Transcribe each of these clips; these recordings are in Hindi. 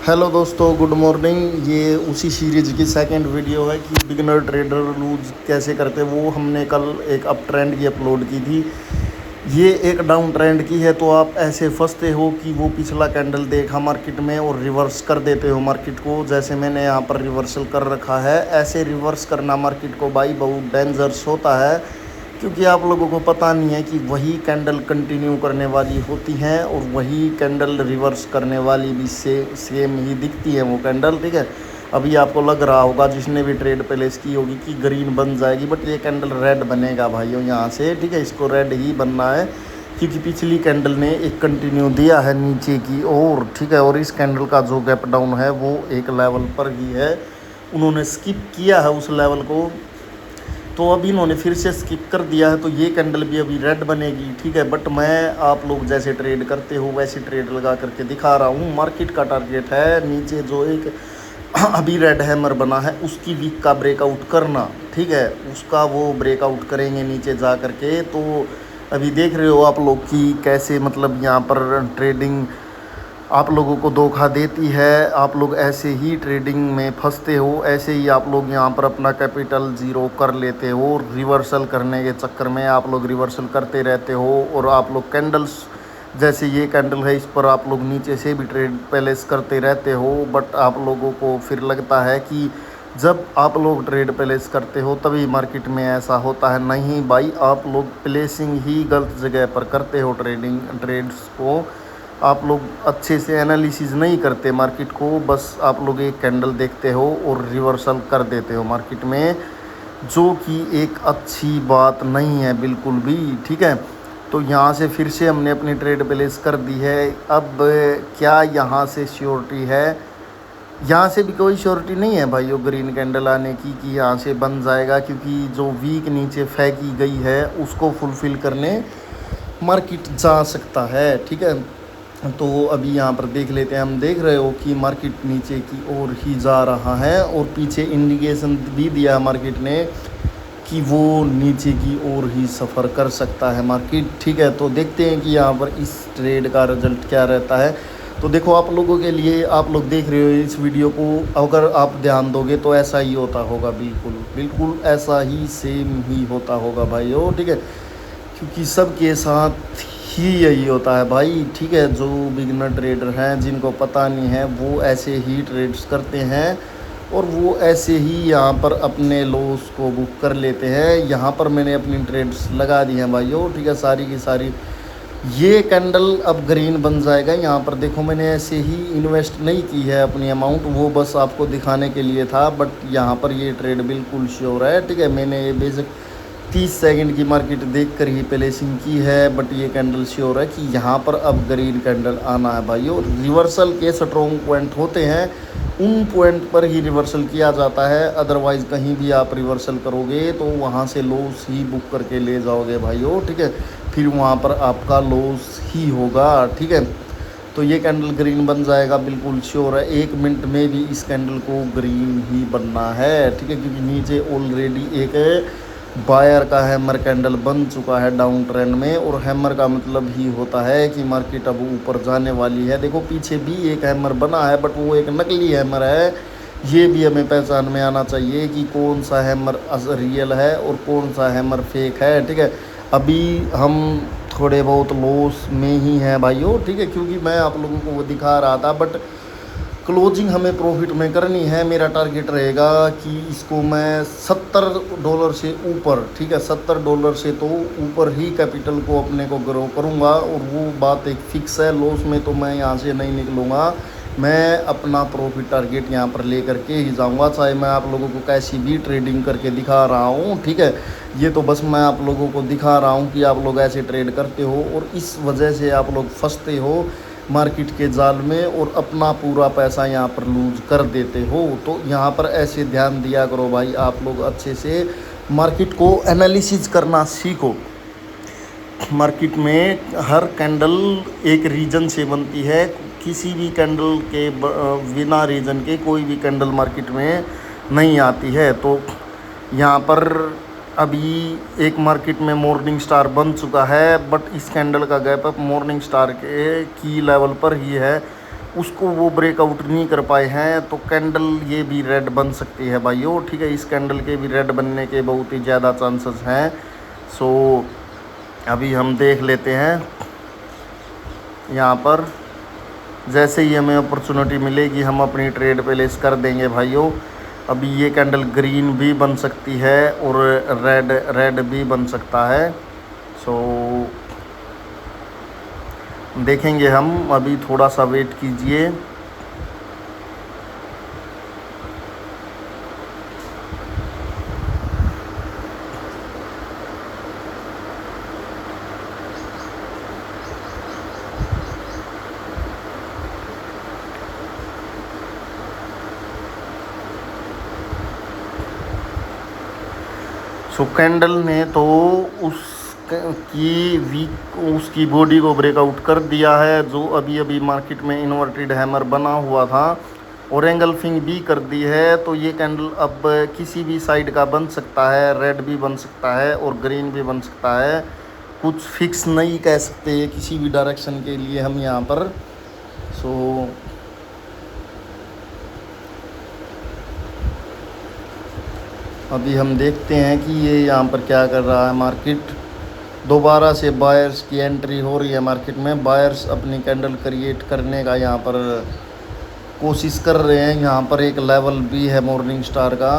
हेलो दोस्तों, गुड मॉर्निंग। ये उसी सीरीज़ की सेकंड वीडियो है कि बिगिनर ट्रेडर लूज कैसे करते। वो हमने कल एक अप ट्रेंड की अपलोड की थी। ये एक डाउन ट्रेंड की है। तो आप ऐसे फंसते हो कि वो पिछला कैंडल देखा मार्केट में और रिवर्स कर देते हो मार्केट को, जैसे मैंने यहाँ पर रिवर्सल कर रखा है। ऐसे रिवर्स करना मार्केट को भाई बहुत डेंजरस होता है, क्योंकि आप लोगों को पता नहीं है कि वही कैंडल कंटिन्यू करने वाली होती हैं और वही कैंडल रिवर्स करने वाली भी सेम ही दिखती है वो कैंडल। ठीक है, अभी आपको लग रहा होगा जिसने भी ट्रेड प्लेस की होगी कि ग्रीन बन जाएगी, बट ये कैंडल रेड बनेगा भाइयों यहाँ से। ठीक है, इसको रेड ही बनना है, क्योंकि पिछली कैंडल ने एक कंटिन्यू दिया है नीचे की ओर। ठीक है, और इस कैंडल का जो गैप डाउन है वो एक लेवल पर ही है, उन्होंने स्किप किया है उस लेवल को। तो अभी इन्होंने फिर से स्किप कर दिया है, तो ये कैंडल भी अभी रेड बनेगी। ठीक है, बट मैं आप लोग जैसे ट्रेड करते हो वैसे ट्रेड लगा करके दिखा रहा हूँ। मार्केट का टारगेट है नीचे जो एक अभी रेड हैमर बना है उसकी वीक का ब्रेकआउट करना। ठीक है, उसका वो ब्रेकआउट करेंगे नीचे जा करके। तो अभी देख रहे हो आप लोग कि कैसे मतलब यहाँ पर ट्रेडिंग आप लोगों को धोखा देती है। आप लोग ऐसे ही ट्रेडिंग में फंसते हो, ऐसे ही आप लोग यहाँ पर अपना कैपिटल ज़ीरो कर लेते हो। रिवर्सल करने के चक्कर में आप लोग रिवर्सल करते रहते हो, और आप लोग कैंडल्स जैसे ये कैंडल है इस पर आप लोग नीचे से भी ट्रेड प्लेस करते रहते हो। बट आप लोगों को फिर लगता है कि जब आप लोग ट्रेड प्लेस करते हो तभी मार्केट में ऐसा होता है। नहीं भाई, आप लोग प्लेसिंग ही गलत जगह पर करते हो। ट्रेड्स को आप लोग अच्छे से एनालिसिस नहीं करते मार्केट को, बस आप लोग एक कैंडल देखते हो और रिवर्सल कर देते हो मार्केट में, जो कि एक अच्छी बात नहीं है बिल्कुल भी। ठीक है, तो यहाँ से फिर से हमने अपनी ट्रेड प्लेस कर दी है। अब क्या यहाँ से श्योरिटी है? यहाँ से भी कोई श्योरिटी नहीं है भाई वो ग्रीन कैंडल आने की कि यहाँ से बन जाएगा, क्योंकि जो वीक नीचे फेंकी गई है उसको फुलफ़िल करने मार्केट जा सकता है। ठीक है, तो अभी यहाँ पर देख लेते हैं। हम देख रहे हो कि मार्केट नीचे की ओर ही जा रहा है, और पीछे इंडिकेशन भी दिया है मार्केट ने कि वो नीचे की ओर ही सफ़र कर सकता है मार्केट। ठीक है, तो देखते हैं कि यहाँ पर इस ट्रेड का रिजल्ट क्या रहता है। तो देखो, आप लोगों के लिए, आप लोग देख रहे हो इस वीडियो को, अगर आप ध्यान दोगे तो ऐसा ही होता होगा, बिल्कुल बिल्कुल ऐसा ही सेम ही होता होगा भाई। ओ ठीक है, क्योंकि सबके साथ ही यही होता है भाई। ठीक है, जो बिगिनर ट्रेडर हैं जिनको पता नहीं है वो ऐसे ही ट्रेड्स करते हैं, और वो ऐसे ही यहाँ पर अपने लॉस को बुक कर लेते हैं। यहाँ पर मैंने अपनी ट्रेड्स लगा दी हैं भाइयों। ठीक है, सारी की सारी। ये कैंडल अब ग्रीन बन जाएगा। यहाँ पर देखो, मैंने ऐसे ही इन्वेस्ट नहीं की है अपनी अमाउंट, वो बस आपको दिखाने के लिए था। बट यहाँ पर ये ट्रेड बिल्कुल श्योर है। ठीक है, मैंने ये बेसिक 30 सेकंड की मार्केट देखकर ही प्लेसिंग की है, बट ये कैंडल श्योर है कि यहाँ पर अब ग्रीन कैंडल आना है भाइयों। रिवर्सल के स्ट्रॉन्ग पॉइंट होते हैं, उन पॉइंट पर ही रिवर्सल किया जाता है। अदरवाइज़ कहीं भी आप रिवर्सल करोगे तो वहाँ से लॉस ही बुक करके ले जाओगे भाइयों। ठीक है, फिर वहाँ पर आपका लॉस ही होगा। ठीक है, तो ये कैंडल ग्रीन बन जाएगा, बिल्कुल श्योर है। 1 मिनट में भी इस कैंडल को ग्रीन ही बनना है। ठीक है, क्योंकि नीचे ऑलरेडी एक बायर का हैमर कैंडल बन चुका है डाउन ट्रेंड में, और हैमर का मतलब ही होता है कि मार्केट अब ऊपर जाने वाली है। देखो, पीछे भी एक हैमर बना है, बट वो एक नकली हैमर है। ये भी हमें पहचान में आना चाहिए कि कौन सा हैमर रियल है और कौन सा हैमर फेक है। ठीक है, अभी हम थोड़े बहुत लॉस में ही हैं भाइयों। ठीक है, क्योंकि मैं आप लोगों को वो दिखा रहा था, बट क्लोजिंग हमें प्रॉफिट में करनी है। मेरा टारगेट रहेगा कि इसको मैं $70 से ऊपर, ठीक है, $70 से तो ऊपर ही कैपिटल को अपने को ग्रो करूँगा, और वो बात एक फ़िक्स है। लॉस में तो मैं यहाँ से नहीं निकलूँगा। मैं अपना प्रॉफिट टारगेट यहाँ पर ले करके ही जाऊँगा, चाहे मैं आप लोगों को कैसी भी ट्रेडिंग करके दिखा रहा हूँ। ठीक है, ये तो बस मैं आप लोगों को दिखा रहा हूँ कि आप लोग ऐसे ट्रेड करते हो, और इस वजह से आप लोग फंसते हो मार्केट के जाल में, और अपना पूरा पैसा यहाँ पर लूज कर देते हो। तो यहाँ पर ऐसे ध्यान दिया करो भाई, आप लोग अच्छे से मार्केट को एनालिसिस करना सीखो। मार्केट में हर कैंडल एक रीज़न से बनती है, किसी भी कैंडल के बिना रीज़न के कोई भी कैंडल मार्केट में नहीं आती है। तो यहाँ पर अभी एक मार्केट में मॉर्निंग स्टार बन चुका है, बट इस कैंडल का गैप अप मॉर्निंग स्टार के की लेवल पर ही है, उसको वो ब्रेकआउट नहीं कर पाए हैं, तो कैंडल ये भी रेड बन सकती है भाइयों, ठीक है। इस कैंडल के भी रेड बनने के बहुत ही ज़्यादा चांसेस हैं। सो अभी हम देख लेते हैं यहाँ पर, जैसे ही हमें अपॉर्चुनिटी मिलेगी हम अपनी ट्रेड प्लेस कर देंगे भाइयों। अभी ये कैंडल ग्रीन भी बन सकती है और रेड भी बन सकता है। सो देखेंगे हम, अभी थोड़ा सा वेट कीजिए। सो कैंडल ने तो उसकी बॉडी को ब्रेकआउट कर दिया है, जो अभी अभी मार्केट में इन्वर्टेड हैमर बना हुआ था, और एंगल्फिंग भी कर दी है। तो ये कैंडल अब किसी भी साइड का बन सकता है, रेड भी बन सकता है और ग्रीन भी बन सकता है, कुछ फिक्स नहीं कह सकते किसी भी डायरेक्शन के लिए हम यहाँ पर। सो अभी हम देखते हैं कि ये यहाँ पर क्या कर रहा है मार्केट। दोबारा से बायर्स की एंट्री हो रही है मार्केट में, बायर्स अपनी कैंडल क्रिएट करने का यहाँ पर कोशिश कर रहे हैं। यहाँ पर एक लेवल भी है मॉर्निंग स्टार का,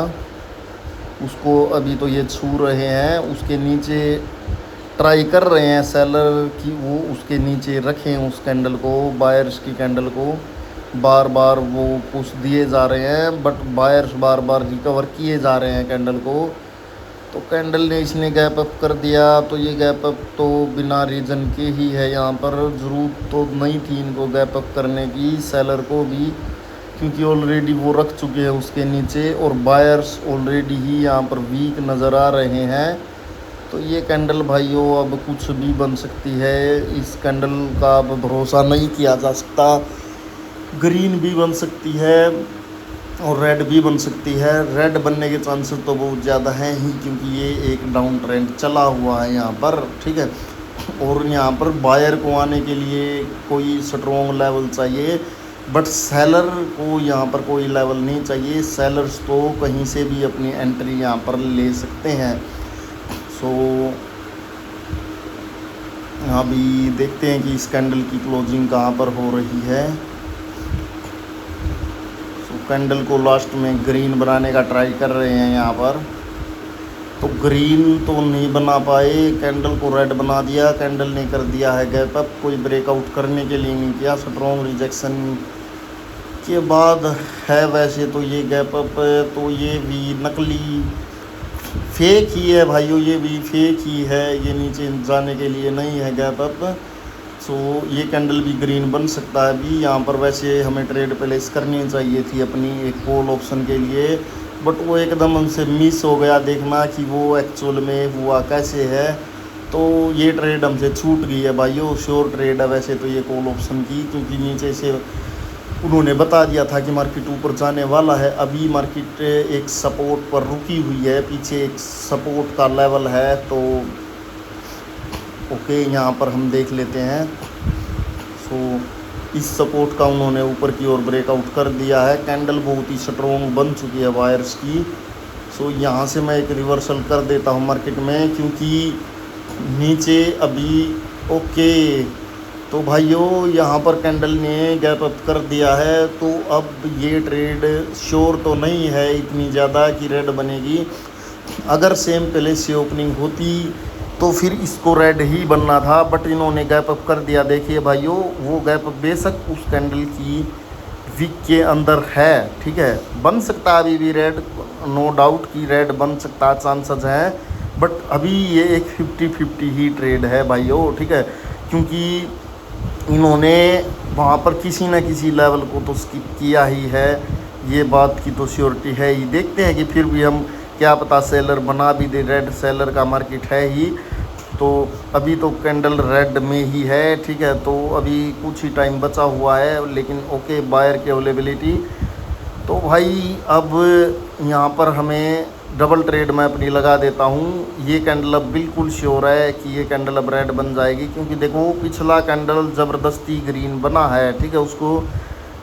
उसको अभी तो ये छू रहे हैं, उसके नीचे ट्राई कर रहे हैं सेलर की वो उसके नीचे रखें उस कैंडल को, बायर्स की कैंडल को बार बार वो पुश दिए जा रहे हैं, but buyers bar bar recover किए जा रहे हैं कैंडल को। तो कैंडल ने इसने गैप अप कर दिया, तो ये गैप अप तो बिना रीज़न के ही है, यहाँ पर ज़रूरत तो नहीं थी इनको गैप अप करने की, सेलर को भी, क्योंकि ऑलरेडी वो रख चुके हैं उसके नीचे, और बायर्स ऑलरेडी ही यहाँ पर वीक नज़र आ रहे हैं। तो ये कैंडल भाइयों अब कुछ भी बन सकती है, इस कैंडल का अब भरोसा नहीं किया जा सकता। ग्रीन भी बन सकती है और रेड भी बन सकती है। रेड बनने के चांसेस तो बहुत ज़्यादा हैं ही, क्योंकि ये एक डाउन ट्रेंड चला हुआ है यहाँ पर, ठीक है। और यहाँ पर बायर को आने के लिए कोई स्ट्रॉन्ग लेवल चाहिए, बट सेलर को यहाँ पर कोई लेवल नहीं चाहिए। सेलर्स तो कहीं से भी अपनी एंट्री यहाँ पर ले सकते हैं। सो अभी देखते हैं कि इस कैंडल की क्लोजिंग कहाँ पर हो रही है। कैंडल को लास्ट में ग्रीन बनाने का ट्राई कर रहे हैं यहाँ पर, तो ग्रीन तो नहीं बना पाए, कैंडल को रेड बना दिया। कैंडल ने कर दिया है गैप अप, कोई ब्रेकआउट करने के लिए नहीं किया, स्ट्रॉन्ग रिजेक्शन के बाद है। वैसे तो ये गैप अप तो ये भी नकली फेक ही है भाइयों, ये भी फेक ही है, ये नीचे जाने के लिए नहीं है गैप अप। सो ये कैंडल भी ग्रीन बन सकता है अभी यहाँ पर। वैसे हमें ट्रेड प्लेस करनी चाहिए थी अपनी एक कॉल ऑप्शन के लिए, बट वो एकदम हमसे मिस हो गया देखना कि वो एक्चुअल में हुआ कैसे है। तो ये ट्रेड हमसे छूट गई है भाइयों, श्योर ट्रेड है वैसे तो ये कॉल ऑप्शन की, क्योंकि नीचे से उन्होंने बता दिया था कि मार्केट ऊपर जाने वाला है। अभी मार्केट एक सपोर्ट पर रुकी हुई है, पीछे एक सपोर्ट का लेवल है, तो ओके यहाँ पर हम देख लेते हैं। सो इस सपोर्ट का उन्होंने ऊपर की ओर ब्रेकआउट कर दिया है, कैंडल बहुत ही स्ट्रॉन्ग बन चुकी है वायर्स की। सो यहाँ से मैं एक रिवर्सल कर देता हूँ मार्केट में, क्योंकि नीचे अभी ओके। तो भाइयों यहाँ पर कैंडल ने गैप अप कर दिया है, तो अब ये ट्रेड श्योर तो नहीं है इतनी ज़्यादा कि रेड बनेगी। अगर सेम प्लेस से ओपनिंग होती तो फिर इसको रेड ही बनना था, बट इन्होंने गैप अप कर दिया। देखिए भाइयों, वो गैप अप बेशक उस कैंडल की वीक के अंदर है, ठीक है, बन सकता है अभी भी रेड, नो डाउट कि रेड बन सकता है, चांसेस हैं, बट अभी ये एक 50-50 ही ट्रेड है भाइयों, ठीक है, क्योंकि इन्होंने वहाँ पर किसी न किसी लेवल को तो स्किप किया ही है, ये बात की तो श्योरिटी है ही। देखते हैं कि फिर भी हम, क्या पता सेलर बना भी दे, रेड सेलर का मार्केट है ही। तो अभी तो कैंडल रेड में ही है, ठीक है, तो अभी कुछ ही टाइम बचा हुआ है, लेकिन ओके बायर की अवेलेबिलिटी। तो भाई अब यहाँ पर हमें डबल ट्रेड मैं अपनी लगा देता हूँ। ये कैंडल अब बिल्कुल श्योर है कि ये कैंडल अब रेड बन जाएगी, क्योंकि देखो पिछला कैंडल ज़बरदस्ती ग्रीन बना है, ठीक है, उसको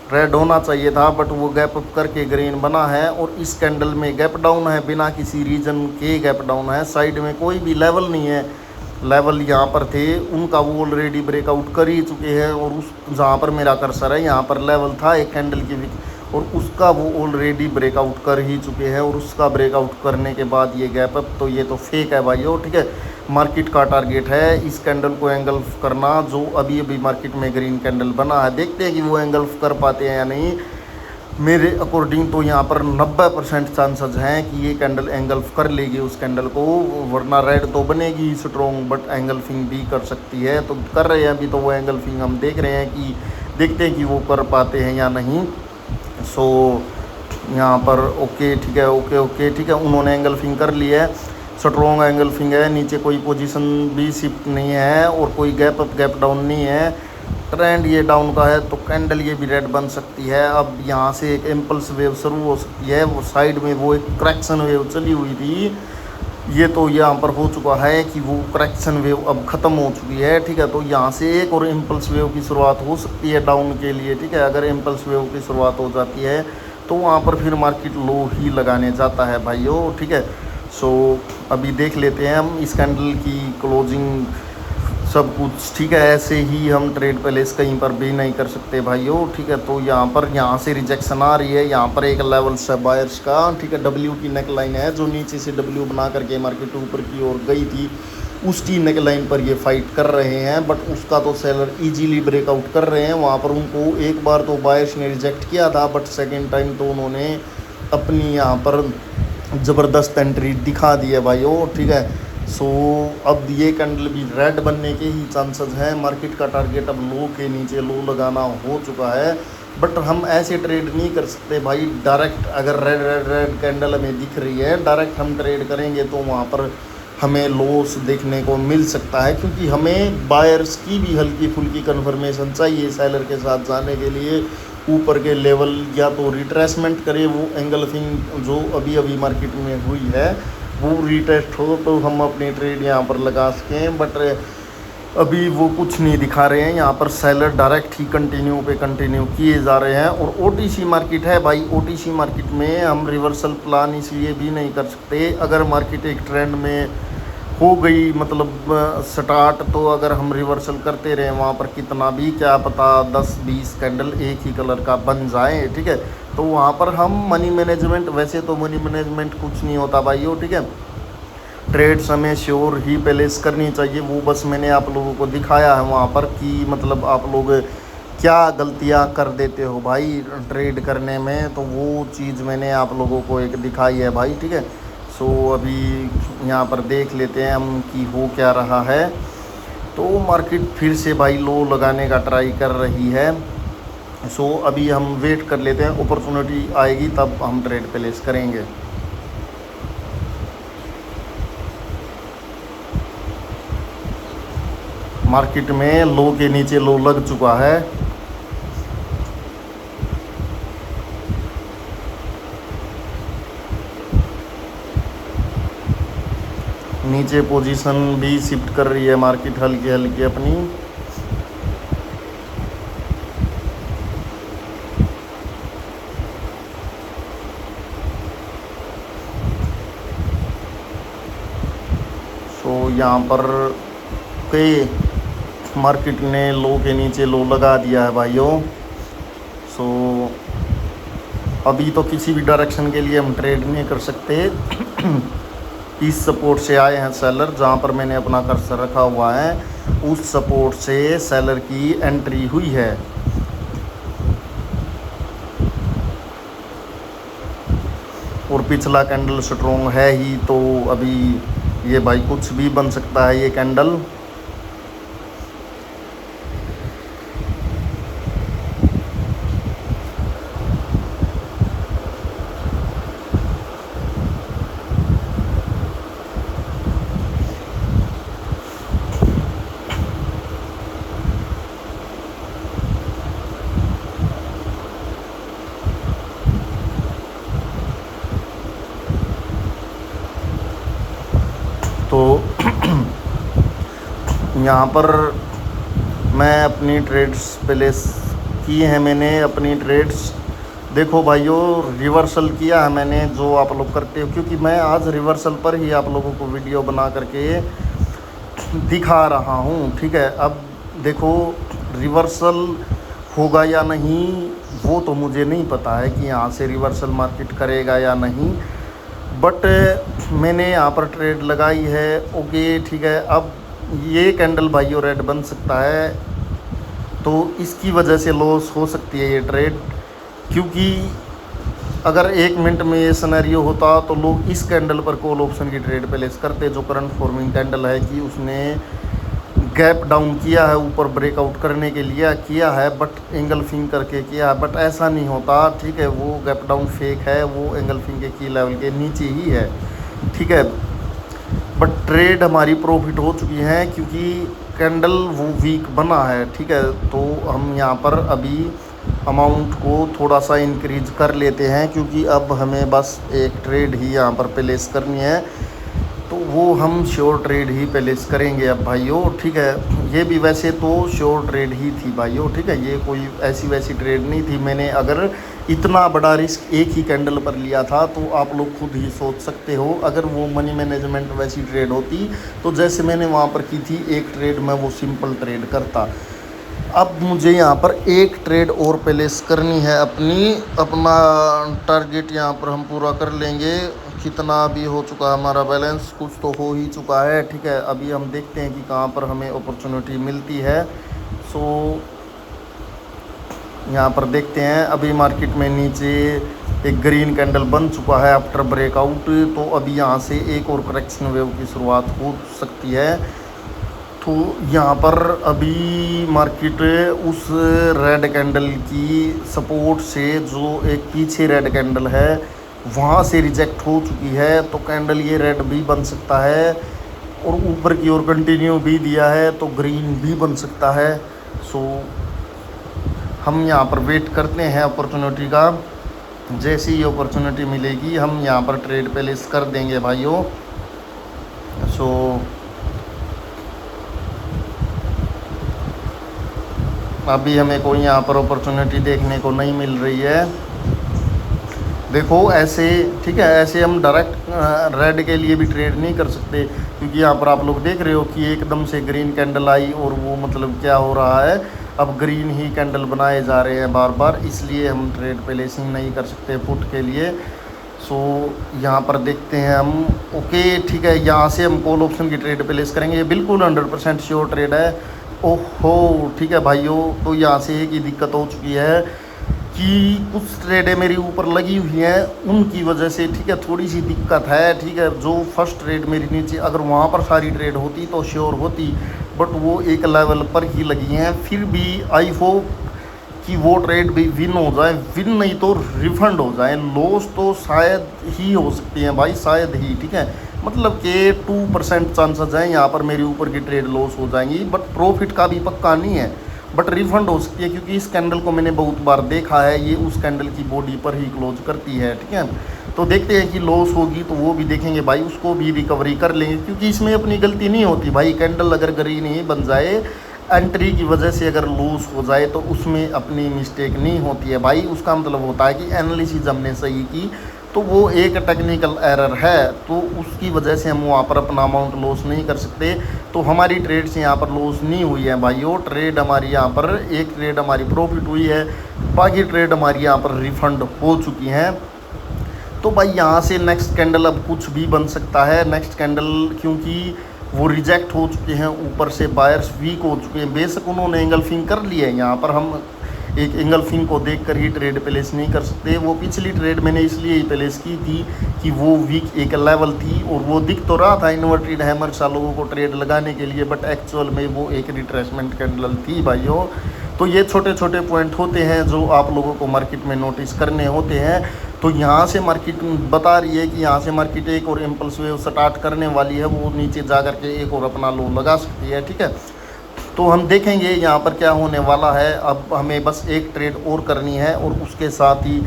रेड होना चाहिए था, बट वो गैप अप करके ग्रीन बना है। और इस कैंडल में गैप डाउन है, बिना किसी रीजन के गैप डाउन है। साइड में कोई भी लेवल नहीं है, लेवल यहाँ पर थे उनका वो ऑलरेडी ब्रेकआउट कर ही चुके हैं। और उस जहाँ पर मेरा कर्सर है यहाँ पर लेवल था एक कैंडल की भी, और उसका वो ऑलरेडी ब्रेकआउट कर ही चुके हैं। और उसका ब्रेकआउट करने के बाद ये गैप अप, तो ये तो फेक है भाइयों, ठीक है। मार्केट का टारगेट है इस कैंडल को एंगल्फ करना, जो अभी अभी मार्केट में ग्रीन कैंडल बना है। देखते हैं कि वो एंगल्फ कर पाते हैं या नहीं। मेरे अकॉर्डिंग तो यहाँ पर 90% चांसेस हैं कि ये कैंडल एंगल्फ कर लेगी उस कैंडल को, वरना रेड तो बनेगी स्ट्रॉन्ग, बट एंगल्फिंग भी कर सकती है। तो कर रहे हैं अभी, तो वो एंगल्फिंग हम देख रहे हैं कि देखते हैं कि वो कर पाते हैं या नहीं। सो यहाँ पर ओके ठीक है, ओके ओके ठीक है, उन्होंने एंगल्फिंग कर ली है, स्ट्रॉन्ग एंगल्फिंग है। नीचे कोई पोजीशन भी शिफ्ट नहीं है और कोई गैप अप गैप डाउन नहीं है। ट्रेंड ये डाउन का है, तो कैंडल ये भी रेड बन सकती है। अब यहाँ से एक इम्पल्स वेव शुरू हो सकती है। वो साइड में वो एक करेक्शन वेव चली हुई थी, ये तो यहाँ पर हो चुका है कि वो करेक्शन वेव अब ख़त्म हो चुकी है, ठीक है। तो यहाँ से एक और इम्पल्स वेव की शुरुआत हो सकती है डाउन के लिए, ठीक है। अगर इम्पल्स वेव की शुरुआत हो जाती है तो वहाँ पर फिर मार्केट लो ही लगाने जाता है भाइयों, ठीक है। सो अभी देख लेते हैं हम इस कैंडल की क्लोजिंग, सब कुछ ठीक है। ऐसे ही हम ट्रेड प्लेस कहीं पर भी नहीं कर सकते भाइयों, ठीक है। तो यहाँ से रिजेक्शन आ रही है, यहाँ पर एक लेवल है बायर्स का, ठीक है। डब्ल्यू की नेक लाइन है, जो नीचे से डब्ल्यू बना करके मार्केट ऊपर की ओर गई थी, उसकी नेक लाइन पर ये फाइट कर रहे हैं। बट उसका तो सेलर इजीली ब्रेकआउट कर रहे हैं। वहाँ पर उनको एक बार तो बायर्स ने रिजेक्ट किया था, बट सेकेंड टाइम तो उन्होंने अपनी यहाँ पर ज़बरदस्त एंट्री दिखा दी है भाइयों, ठीक है। सो अब ये कैंडल भी रेड बनने के ही चांसेस हैं। मार्केट का टारगेट अब लो के नीचे लो लगाना हो चुका है, बट हम ऐसे ट्रेड नहीं कर सकते भाई डायरेक्ट। अगर रेड रेड रेड कैंडल हमें दिख रही है, डायरेक्ट हम ट्रेड करेंगे तो वहाँ पर हमें लॉस देखने को मिल सकता है, क्योंकि हमें बायर्स की भी हल्की फुल्की कन्फर्मेशन चाहिए सेलर के साथ जाने के लिए। ऊपर के लेवल या तो रिट्रेसमेंट करे, वो एंगल्फिंग जो अभी अभी मार्केट में हुई है वो रिटेस्ट हो तो हम अपनी ट्रेड यहाँ पर लगा सकें। बट अभी वो कुछ नहीं दिखा रहे हैं, यहाँ पर सेलर डायरेक्ट ही कंटिन्यू पे कंटिन्यू किए जा रहे हैं। और ओटीसी मार्केट है भाई, ओटीसी मार्केट में हम रिवर्सल प्लान इसलिए भी नहीं कर सकते। अगर मार्केट एक ट्रेंड में हो गई मतलब स्टार्ट, तो अगर हम रिवर्सल करते रहे वहाँ पर कितना भी, क्या पता 10-20 कैंडल एक ही कलर का बन जाए, ठीक है। तो वहाँ पर हम मनी मैनेजमेंट, वैसे तो मनी मैनेजमेंट कुछ नहीं होता भाइयों, ठीक है। ट्रेड्स हमें श्योर ही प्लेस करनी चाहिए, वो बस मैंने आप लोगों को दिखाया है वहाँ पर कि मतलब आप लोग क्या गलतियाँ कर देते हो भाई ट्रेड करने में, तो वो चीज़ मैंने आप लोगों को एक दिखाई है भाई, ठीक है। सो अभी यहाँ पर देख लेते हैं हम कि हो क्या रहा है। तो मार्केट फिर से भाई लो लगाने का ट्राई कर रही है। सो अभी हम वेट कर लेते हैं, अपॉर्चुनिटी आएगी तब हम ट्रेड प्लेस करेंगे। मार्केट में लो के नीचे लो लग चुका है, नीचे पोजीशन भी शिफ्ट कर रही है मार्केट हल्की हल्की अपनी। सो यहाँ पर कई मार्केट ने लो के नीचे लो लगा दिया है भाइयों। सो अभी तो किसी भी डायरेक्शन के लिए हम ट्रेड नहीं कर सकते। इस सपोर्ट से आए हैं सेलर, जहाँ पर मैंने अपना कर्सर रखा हुआ है उस सपोर्ट से सेलर की एंट्री हुई है। और पिछला कैंडल स्ट्रॉन्ग है ही, तो अभी ये भाई कुछ भी बन सकता है ये कैंडल। तो यहाँ पर मैं अपनी ट्रेड्स प्लेस की हैं मैंने अपनी ट्रेड्स। देखो भाइयों, रिवर्सल किया है मैंने, जो आप लोग करते हो, क्योंकि मैं आज रिवर्सल पर ही आप लोगों को वीडियो बना करके दिखा रहा हूँ। ठीक है, अब देखो रिवर्सल होगा या नहीं वो तो मुझे नहीं पता है कि यहाँ से रिवर्सल मार्केट करेगा या नहीं, बट मैंने यहाँ पर ट्रेड लगाई है। ओके ठीक है, अब ये कैंडल भाइयों रेड बन सकता है, तो इसकी वजह से लॉस हो सकती है ये ट्रेड, क्योंकि अगर 1 मिनट में ये सिनेरियो होता तो लोग इस कैंडल पर कॉल ऑप्शन की ट्रेड प्लेस करते, जो करंट फॉर्मिंग कैंडल है कि उसने गैप डाउन किया है, ऊपर ब्रेकआउट करने के लिए किया है, बट एंगल्फिंग करके किया है, बट ऐसा नहीं होता। ठीक है, वो गैप डाउन फेक है, वो एंगल्फिंग के की लेवल के नीचे ही है। ठीक है, बट ट्रेड हमारी प्रॉफिट हो चुकी है क्योंकि कैंडल वो वीक बना है। ठीक है, तो हम यहाँ पर अभी अमाउंट को थोड़ा सा इंक्रीज कर लेते हैं, क्योंकि अब हमें बस एक ट्रेड ही यहाँ पर प्लेस करनी है, तो वो हम श्योर ट्रेड ही प्लेस करेंगे अब भाइयों। ठीक है, ये भी वैसे तो श्योर ट्रेड ही थी भाइयों। ठीक है, ये कोई ऐसी वैसी ट्रेड नहीं थी। मैंने अगर इतना बड़ा रिस्क एक ही कैंडल पर लिया था तो आप लोग खुद ही सोच सकते हो, अगर वो मनी मैनेजमेंट वैसी ट्रेड होती तो जैसे मैंने वहाँ पर की थी एक ट्रेड, मैं वो सिंपल ट्रेड करता। अब मुझे यहाँ पर एक ट्रेड और प्लेस करनी है अपना टारगेट यहाँ पर हम पूरा कर लेंगे। कितना भी हो चुका है हमारा बैलेंस, कुछ तो हो ही चुका है। ठीक है, अभी हम देखते हैं कि कहाँ पर हमें अपॉर्चुनिटी मिलती है। सो यहाँ पर देखते हैं, अभी मार्केट में नीचे एक ग्रीन कैंडल बन चुका है आफ्टर ब्रेकआउट, तो अभी यहाँ से एक और करेक्शन वेव की शुरुआत हो सकती है। तो यहाँ पर अभी मार्केट उस रेड कैंडल की सपोर्ट से, जो एक पीछे रेड कैंडल है वहाँ से रिजेक्ट हो चुकी है, तो कैंडल ये रेड भी बन सकता है और ऊपर की ओर कंटिन्यू भी दिया है तो ग्रीन भी बन सकता है। सो हम यहाँ पर वेट करते हैं अपॉर्चुनिटी का, जैसी ही अपॉर्चुनिटी मिलेगी हम यहाँ पर ट्रेड प्लेस कर देंगे भाइयों। सो अभी हमें कोई यहाँ पर अपॉर्चुनिटी देखने को नहीं मिल रही है। देखो ऐसे, ठीक है, ऐसे हम डायरेक्ट रेड के लिए भी ट्रेड नहीं कर सकते, क्योंकि यहाँ पर आप लोग देख रहे हो कि एकदम से ग्रीन कैंडल आई और वो मतलब क्या हो रहा है, अब ग्रीन ही कैंडल बनाए जा रहे हैं बार बार, इसलिए हम ट्रेड प्लेसिंग नहीं कर सकते पुट के लिए। सो यहाँ पर देखते हैं हम। ओके ठीक है, यहाँ से हम कॉल ऑप्शन की ट्रेड प्लेस करेंगे, ये बिल्कुल 100% श्योर ट्रेड है। ओहो ठीक है भाइयों, तो यहाँ से एक ही दिक्कत हो चुकी है कि कुछ ट्रेडें मेरी ऊपर लगी हुई हैं, उनकी वजह से ठीक है थोड़ी सी दिक्कत है। ठीक है, जो फर्स्ट ट्रेड मेरी नीचे, अगर वहाँ पर सारी ट्रेड होती तो श्योर होती, बट वो एक लेवल पर ही लगी हैं। फिर भी आई होप कि वो ट्रेड भी विन हो जाए, विन नहीं तो रिफंड हो जाए। लॉस तो शायद ही हो सकती है भाई, शायद ही। ठीक है, मतलब कि 2% चांसेस हैं यहाँ पर मेरी ऊपर की ट्रेड लॉस हो जाएंगी, बट प्रॉफिट का भी पक्का नहीं है, बट रिफंड हो सकती है, क्योंकि इस कैंडल को मैंने बहुत बार देखा है, ये उस कैंडल की बॉडी पर ही क्लोज करती है। ठीक है, तो देखते हैं कि लॉस होगी तो वो भी देखेंगे भाई, उसको भी रिकवरी कर लेंगे, क्योंकि इसमें अपनी गलती नहीं होती भाई। कैंडल अगर ग्रीन ही बन जाए, एंट्री की वजह से अगर लूज हो जाए तो उसमें अपनी मिस्टेक नहीं होती है भाई। उसका मतलब होता है कि एनालिसिस हमने सही की, तो वो एक टेक्निकल एरर है, तो उसकी वजह से हम वहाँ पर अपना अमाउंट लॉस नहीं कर सकते। तो हमारी ट्रेड से यहाँ पर लॉस नहीं हुई है भाइयों, ट्रेड हमारी यहाँ पर एक ट्रेड हमारी प्रॉफिट हुई है, बाकी ट्रेड हमारी यहाँ पर रिफंड हो चुकी हैं। तो भाई यहाँ से नेक्स्ट कैंडल अब कुछ भी बन सकता है, नेक्स्ट कैंडल, क्योंकि वो रिजेक्ट हो चुके हैं, ऊपर से बायर्स वीक हो चुके हैं। बेशक उन्होंने एंगल्फिंग कर ली है, यहाँ पर हम एक एंगल्फिंग को देखकर ही ट्रेड प्लेस नहीं कर सकते। वो पिछली ट्रेड मैंने इसलिए ही प्लेस की थी कि वो वीक एक लेवल थी और वो दिख तो रहा था इन्वर्टेड हैमर सा लोगों को ट्रेड लगाने के लिए, बट एक्चुअल में वो एक रिट्रेसमेंट कैंडल थी भाइयों। तो ये छोटे छोटे पॉइंट होते हैं जो आप लोगों को मार्केट में नोटिस करने होते हैं। तो यहाँ से मार्केट बता रही है कि यहाँ से मार्केट एक और इम्पल्स वेव स्टार्ट करने वाली है, वो नीचे जा कर के एक और अपना लो लगा सकती है। ठीक है, तो हम देखेंगे यहाँ पर क्या होने वाला है। अब हमें बस एक ट्रेड और करनी है और उसके साथ ही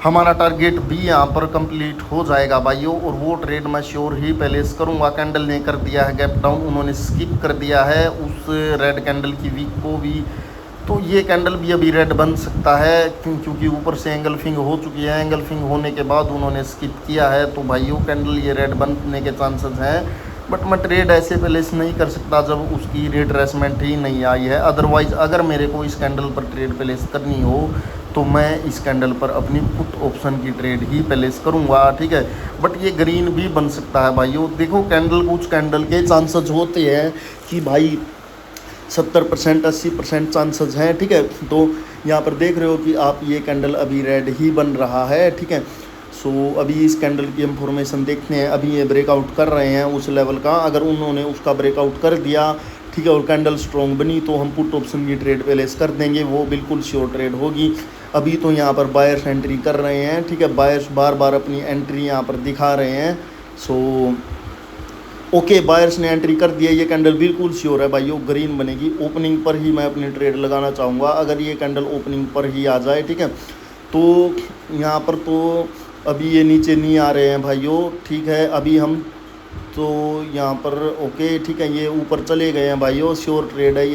हमारा टारगेट भी यहाँ पर कंप्लीट हो जाएगा भाइयों, और वो ट्रेड मैं श्योर ही प्लेस करूँगा। कैंडल ने कर दिया है गैप डाउन, उन्होंने स्किप कर दिया है उस रेड कैंडल की वीक को भी, तो ये कैंडल भी अभी रेड बन सकता है क्योंकि ऊपर से एंगल्फिंग हो चुकी है। एंगल्फिंग होने के बाद उन्होंने स्किप किया है, तो भाइयों कैंडल ये रेड बनने के चांसेस हैं। बट मैं ट्रेड ऐसे प्लेस नहीं कर सकता जब उसकी रिट्रेसमेंट ही नहीं आई है। अदरवाइज़ अगर मेरे को इस कैंडल पर ट्रेड प्लेस करनी हो तो मैं इस कैंडल पर अपनी पुट ऑप्शन की ट्रेड ही प्लेस करूँगा, ठीक है। बट ये ग्रीन भी बन सकता है भाइयों। देखो कैंडल, कुछ कैंडल के चांसेस होते हैं कि भाई 70% 80% चांसेस हैं, ठीक है। तो यहाँ पर देख रहे हो कि आप ये कैंडल अभी रेड ही बन रहा है, ठीक है। सो अभी इस कैंडल की इंफॉर्मेशन देखते हैं। अभी ये ब्रेकआउट कर रहे हैं उस लेवल का, अगर उन्होंने उसका ब्रेकआउट कर दिया, ठीक है, और कैंडल स्ट्रॉन्ग बनी तो हम पुट ऑप्शन की ट्रेड प्लेस कर देंगे, वो बिल्कुल श्योर ट्रेड होगी। अभी तो यहाँ पर बायर्स एंट्री कर रहे हैं, ठीक है, बायर्स बार बार अपनी एंट्री यहाँ पर दिखा रहे हैं। सो ओके, बायर्स ने एंट्री कर दिया, ये कैंडल बिल्कुल श्योर है भाइयों ग्रीन बनेगी। ओपनिंग पर ही मैं अपनी ट्रेड लगाना चाहूँगा, अगर ये कैंडल ओपनिंग पर ही आ जाए, ठीक है। तो यहाँ पर तो अभी ये नीचे नहीं आ रहे हैं भाइयों, ठीक है। अभी हम तो यहाँ पर ओके, ठीक है, ये ऊपर चले गए हैं भाइयों, श्योर ट्रेड है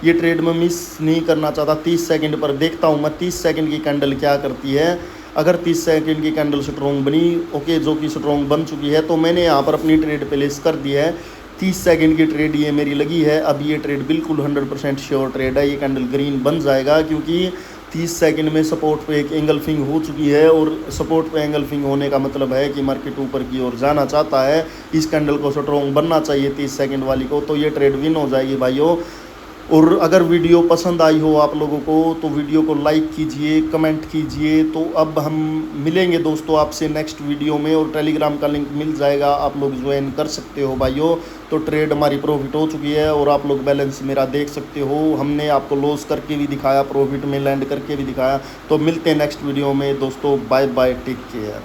ये ट्रेड में मिस नहीं करना चाहता। 30 सेकंड पर देखता हूँ मैं 30 सेकंड की कैंडल क्या करती है। अगर 30 सेकंड की कैंडल स्ट्रॉन्ग बनी, ओके, जो कि स्ट्रॉन्ग बन चुकी है, तो मैंने यहाँ पर अपनी ट्रेड प्लेस कर दी है। 30 सेकंड की ट्रेड ये मेरी लगी है। अब ये ट्रेड बिल्कुल 100% श्योर ट्रेड है, ये कैंडल ग्रीन बन जाएगा क्योंकि 30 सेकंड में सपोर्ट पे एक एंगल्फिंग हो चुकी है, और सपोर्ट पे एंगल्फिंग होने का मतलब है कि मार्केट ऊपर की ओर जाना चाहता है। इस कैंडल को स्ट्रॉन्ग बनना चाहिए 30 सेकंड वाली को, तो ये ट्रेड विन हो जाएगी भाइयों। और अगर वीडियो पसंद आई हो आप लोगों को तो वीडियो को लाइक कीजिए, कमेंट कीजिए। तो अब हम मिलेंगे दोस्तों आपसे नेक्स्ट वीडियो में, और टेलीग्राम का लिंक मिल जाएगा, आप लोग ज्वाइन कर सकते हो भाइयों। तो ट्रेड हमारी प्रॉफिट हो चुकी है और आप लोग बैलेंस मेरा देख सकते हो। हमने आपको लॉस करके भी दिखाया, प्रॉफिट में लैंड करके भी दिखाया। तो मिलते हैं नेक्स्ट वीडियो में दोस्तों, बाय बाय, टेक केयर।